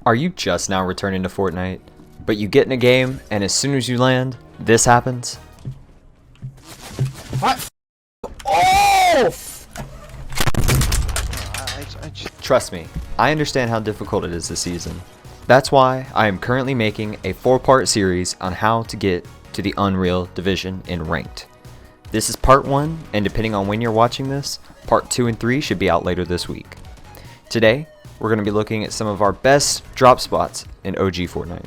Are you just now returning to Fortnite, but you get in a game and as soon as you land, this happens? What? Oh! Trust me, I understand how difficult it is this season. That's why I am currently making a 4-part series on how to get to the Unreal Division in Ranked. This is part 1, and depending on when you're watching this, part 2 and 3 should be out later this week. Today, we're going to be looking at some of our best drop spots in OG Fortnite.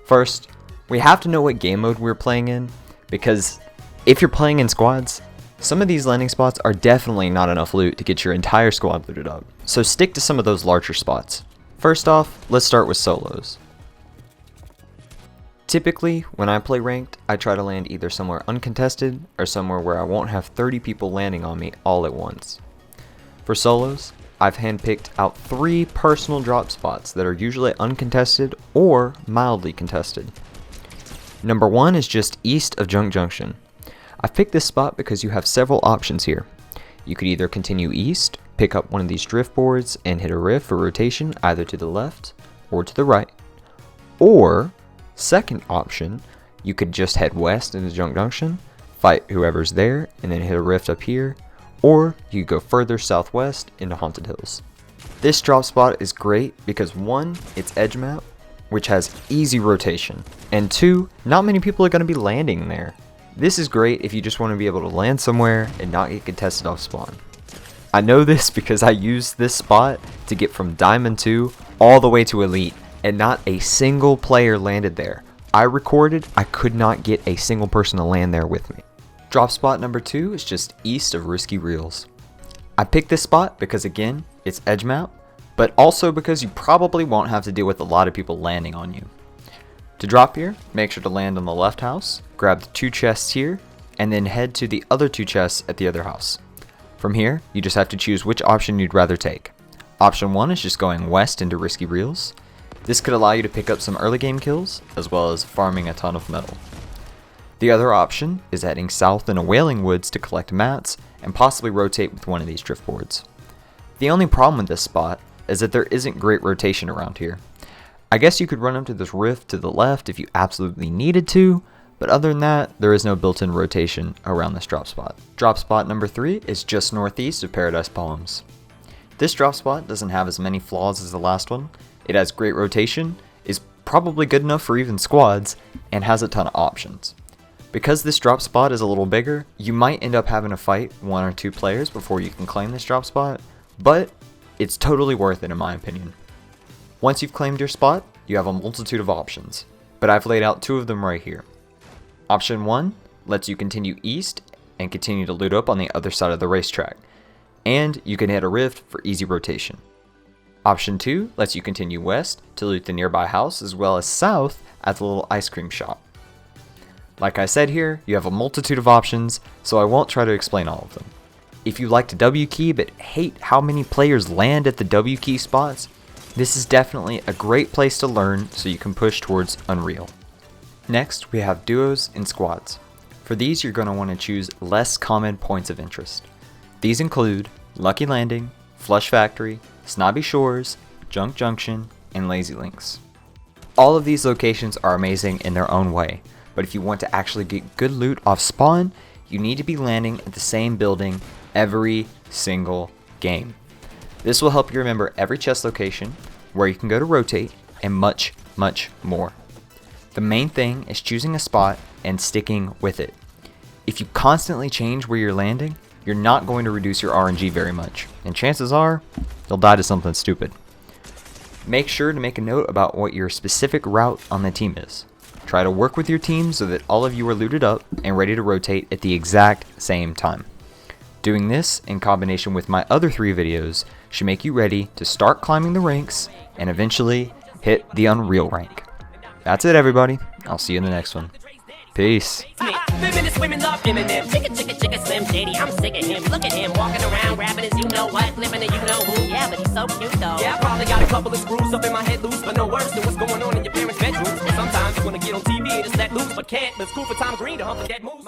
First, we have to know what game mode we're playing in, because if you're playing in squads, some of these landing spots are definitely not enough loot to get your entire squad looted up, so stick to some of those larger spots. First off, let's start with solos. Typically, when I play ranked, I try to land either somewhere uncontested or somewhere where I won't have 30 people landing on me all at once. For solos, I've handpicked out 3 personal drop spots that are usually uncontested or mildly contested. Number 1 is just east of Junk Junction. I've picked this spot because you have several options here. You could either continue east, pick up one of these drift boards and hit a rift for rotation either to the left or to the right. Or, second option, you could just head west into Junk Junction, fight whoever's there, and then hit a rift up here. Or you could go further southwest into Haunted Hills. This drop spot is great because 1, it's edge map, which has easy rotation, and 2, not many people are going to be landing there. This is great if you just want to be able to land somewhere and not get contested off spawn. I know this because I used this spot to get from Diamond 2 all the way to Elite, and not a single player landed there. I recorded, I could not get a single person to land there with me. Drop spot number 2 is just east of Risky Reels. I picked this spot because again, it's edge map, but also because you probably won't have to deal with a lot of people landing on you. To drop here, make sure to land on the left house, grab the 2 chests here, and then head to the other 2 chests at the other house. From here, you just have to choose which option you'd rather take. Option 1 is just going west into Risky Reels. This could allow you to pick up some early game kills, as well as farming a ton of metal. The other option is heading south into Wailing Woods to collect mats and possibly rotate with one of these drift boards. The only problem with this spot is that there isn't great rotation around here. I guess you could run up to this rift to the left if you absolutely needed to, but other than that, there is no built-in rotation around this drop spot. Drop spot number 3 is just northeast of Paradise Palms. This drop spot doesn't have as many flaws as the last one. It has great rotation, is probably good enough for even squads, and has a ton of options. Because this drop spot is a little bigger, you might end up having to fight 1 or 2 players before you can claim this drop spot, but it's totally worth it in my opinion. Once you've claimed your spot, you have a multitude of options, but I've laid out 2 of them right here. Option 1 lets you continue east and continue to loot up on the other side of the racetrack, and you can hit a rift for easy rotation. Option 2 lets you continue west to loot the nearby house as well as south at the little ice cream shop. Like I said here, you have a multitude of options, so I won't try to explain all of them. If you like to W key but hate how many players land at the W key spots, this is definitely a great place to learn so you can push towards Unreal. Next, we have duos and squads. For these, you're going to want to choose less common points of interest. These include Lucky Landing, Flush Factory, Snobby Shores, Junk Junction, and Lazy Links. All of these locations are amazing in their own way, but if you want to actually get good loot off spawn, you need to be landing at the same building every single game. This will help you remember every chest location, where you can go to rotate, and much, much more. The main thing is choosing a spot and sticking with it. If you constantly change where you're landing, you're not going to reduce your RNG very much, and chances are, you'll die to something stupid. Make sure to make a note about what your specific route on the team is. Try to work with your team so that all of you are looted up and ready to rotate at the exact same time. Doing this in combination with my other 3 videos should make you ready to start climbing the ranks and eventually hit the Unreal rank. That's it everybody, I'll see you in the next one. Peace. Feminist women love Eminem. Chicka, Slim Shady, I'm sick of him. Look at him walking around, rapping as you know what, living in you know who. Yeah, but he's so cute though. Yeah, I probably got a couple of screws up in my head loose, but no worse than what's going on in your parents' bedrooms. Sometimes you wanna get on TV and just let loose, but can't. But it's cool for Tom Green to hump the dead moves.